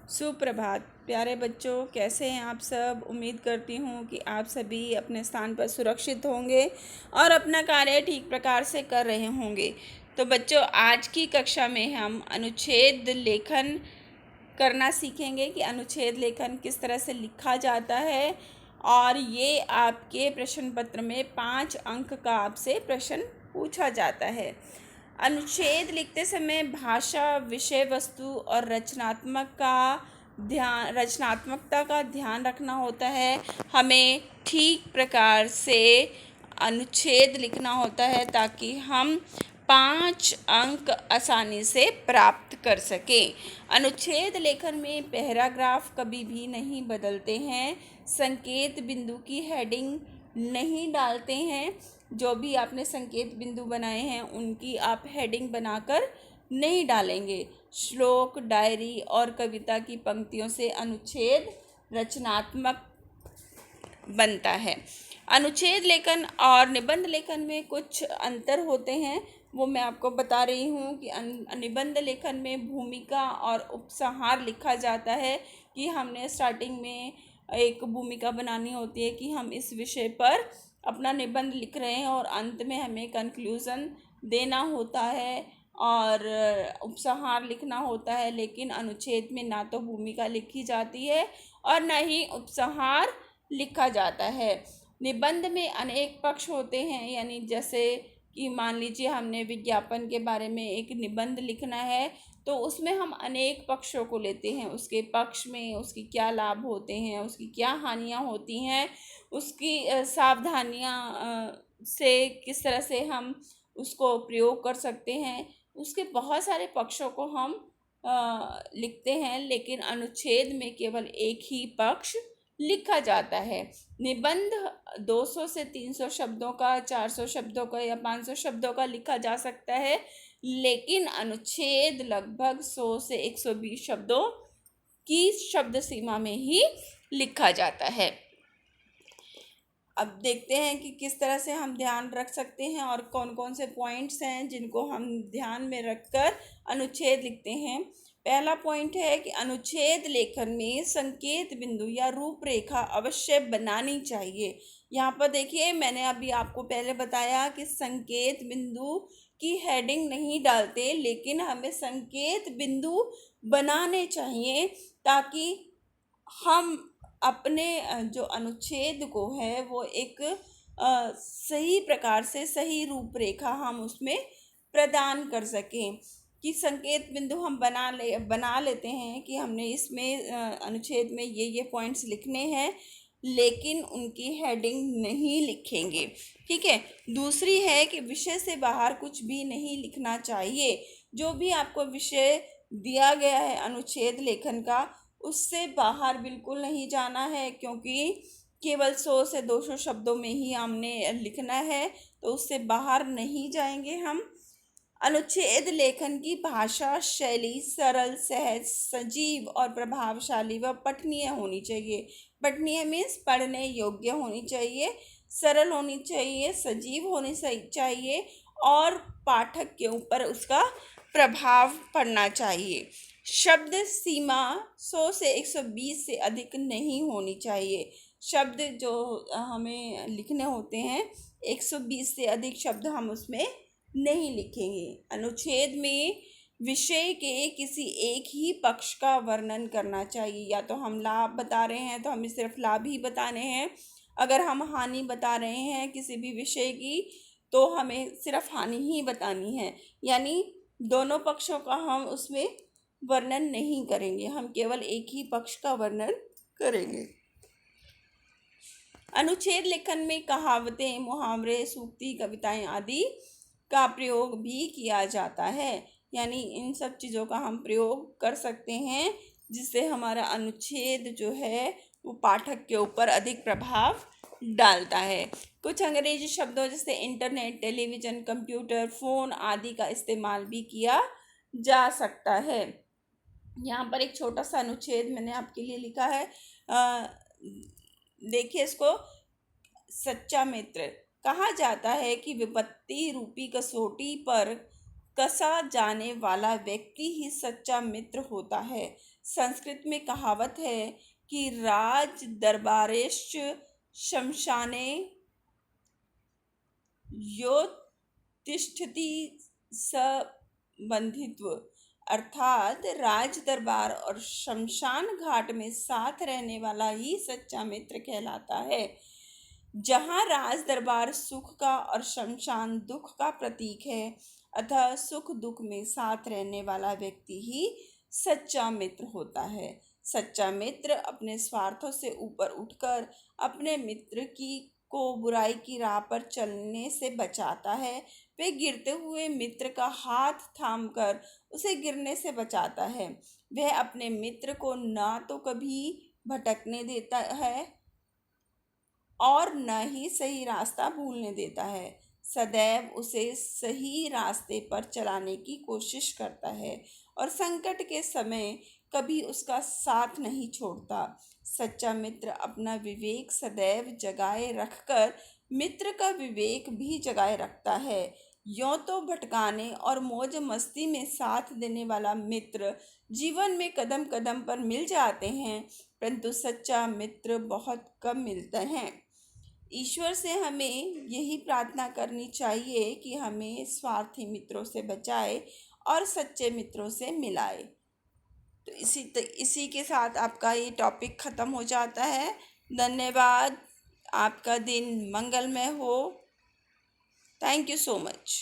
सुप्रभात प्यारे बच्चों, कैसे हैं आप सब। उम्मीद करती हूँ कि आप सभी अपने स्थान पर सुरक्षित होंगे और अपना कार्य ठीक प्रकार से कर रहे होंगे। तो बच्चों, आज की कक्षा में हम अनुच्छेद लेखन करना सीखेंगे कि अनुच्छेद लेखन किस तरह से लिखा जाता है। और ये आपके प्रश्न पत्र में 5 अंक का आपसे प्रश्न पूछा जाता है। अनुच्छेद लिखते समय भाषा, विषय वस्तु और रचनात्मकता का ध्यान रखना होता है। हमें ठीक प्रकार से अनुच्छेद लिखना होता है ताकि हम 5 अंक आसानी से प्राप्त कर सकें। अनुच्छेद लेखन में पैराग्राफ कभी भी नहीं बदलते हैं, संकेत बिंदु की हेडिंग नहीं डालते हैं। जो भी आपने संकेत बिंदु बनाए हैं उनकी आप हेडिंग बनाकर नहीं डालेंगे। श्लोक, डायरी और कविता की पंक्तियों से अनुच्छेद रचनात्मक बनता है। अनुच्छेद लेखन और निबंध लेखन में कुछ अंतर होते हैं, वो मैं आपको बता रही हूँ कि निबंध लेखन में भूमिका और उपसंहार लिखा जाता है कि हमने स्टार्टिंग में एक भूमिका बनानी होती है कि हम इस विषय पर अपना निबंध लिख रहे हैं और अंत में हमें कंक्लूज़न देना होता है और उपसंहार लिखना होता है। लेकिन अनुच्छेद में ना तो भूमिका लिखी जाती है और न ही उपसंहार लिखा जाता है। निबंध में अनेक पक्ष होते हैं, यानी जैसे कि मान लीजिए हमने विज्ञापन के बारे में एक निबंध लिखना है तो उसमें हम अनेक पक्षों को लेते हैं। उसके पक्ष में उसकी क्या लाभ होते हैं, उसकी क्या हानियां होती हैं, उसकी सावधानियां से किस तरह से हम उसको प्रयोग कर सकते हैं, उसके बहुत सारे पक्षों को हम लिखते हैं। लेकिन अनुच्छेद में केवल एक ही पक्ष लिखा जाता है। निबंध 200 से 300 शब्दों का, 400 शब्दों का या 500 शब्दों का लिखा जा सकता है, लेकिन अनुच्छेद लगभग 100 से 120 शब्दों की शब्द सीमा में ही लिखा जाता है। अब देखते हैं कि किस तरह से हम ध्यान रख सकते हैं और कौन कौन से पॉइंट्स हैं जिनको हम ध्यान में रखकर अनुच्छेद लिखते हैं। पहला पॉइंट है कि अनुच्छेद लेखन में संकेत बिंदु या रूपरेखा अवश्य बनानी चाहिए। यहाँ पर देखिए, मैंने अभी आपको पहले बताया कि संकेत बिंदु की हेडिंग नहीं डालते, लेकिन हमें संकेत बिंदु बनाने चाहिए ताकि हम अपने जो अनुच्छेद को है वो एक सही प्रकार से सही रूपरेखा हम उसमें प्रदान कर सकें। कि संकेत बिंदु हम बना लेते हैं कि हमने इसमें अनुच्छेद में ये पॉइंट्स लिखने हैं, लेकिन उनकी हेडिंग नहीं लिखेंगे। ठीक है। दूसरी है कि विषय से बाहर कुछ भी नहीं लिखना चाहिए। जो भी आपको विषय दिया गया है अनुच्छेद लेखन का, उससे बाहर बिल्कुल नहीं जाना है, क्योंकि केवल 100 से 200 शब्दों में ही हमने लिखना है, तो उससे बाहर नहीं जाएंगे हम। अनुच्छेद लेखन की भाषा शैली सरल, सहज, सजीव और प्रभावशाली व पठनीय होनी चाहिए। पठनीय मीन्स पढ़ने योग्य होनी चाहिए, सरल होनी चाहिए, सजीव होनी चाहिए और पाठक के ऊपर उसका प्रभाव पड़ना चाहिए। शब्द सीमा 100 से 120 से अधिक नहीं होनी चाहिए। शब्द जो हमें लिखने होते हैं, 120 से अधिक शब्द हम उसमें नहीं लिखेंगे। अनुच्छेद में विषय के किसी एक ही पक्ष का वर्णन करना चाहिए। या तो हम लाभ बता रहे हैं तो हमें सिर्फ लाभ ही बताने हैं, अगर हम हानि बता रहे हैं किसी भी विषय की तो हमें सिर्फ हानि ही बतानी है। यानी दोनों पक्षों का हम उसमें वर्णन नहीं करेंगे, हम केवल एक ही पक्ष का वर्णन करेंगे। अनुच्छेद लेखन में कहावतें, मुहावरे, सूक्ति, कविताएं आदि का प्रयोग भी किया जाता है। यानी इन सब चीज़ों का हम प्रयोग कर सकते हैं, जिससे हमारा अनुच्छेद जो है वो पाठक के ऊपर अधिक प्रभाव डालता है। कुछ अंग्रेजी शब्दों जैसे इंटरनेट, टेलीविज़न, कंप्यूटर, फ़ोन आदि का इस्तेमाल भी किया जा सकता है। यहाँ पर एक छोटा सा अनुच्छेद मैंने आपके लिए लिखा है, देखिए इसको। सच्चा मित्र कहा जाता है कि विपत्ति रूपी कसौटी पर कसा जाने वाला व्यक्ति ही सच्चा मित्र होता है। संस्कृत में कहावत है कि राज दरबारेश्च शमशाने यो तिष्ठति स बंधित्व, अर्थात राज दरबार और शमशान घाट में साथ रहने वाला ही सच्चा मित्र कहलाता है। जहाँ राज दरबार सुख का और शमशान दुख का प्रतीक है, अतः सुख दुख में साथ रहने वाला व्यक्ति ही सच्चा मित्र होता है। सच्चा मित्र अपने स्वार्थों से ऊपर उठकर अपने मित्र की को बुराई की राह पर चलने से बचाता है। वे गिरते हुए मित्र का हाथ थामकर उसे गिरने से बचाता है। वह अपने मित्र को ना तो कभी भटकने देता है और न ही सही रास्ता भूलने देता है। सदैव उसे सही रास्ते पर चलाने की कोशिश करता है और संकट के समय कभी उसका साथ नहीं छोड़ता। सच्चा मित्र अपना विवेक सदैव जगाए रखकर मित्र का विवेक भी जगाए रखता है। यों तो भटकाने और मौज मस्ती में साथ देने वाला मित्र जीवन में कदम कदम पर मिल जाते हैं, परंतु सच्चा मित्र बहुत कम मिलते हैं। ईश्वर से हमें यही प्रार्थना करनी चाहिए कि हमें स्वार्थी मित्रों से बचाए और सच्चे मित्रों से मिलाए। तो इसी के साथ आपका ये टॉपिक ख़त्म हो जाता है। धन्यवाद। आपका दिन मंगलमय हो। Thank you so much.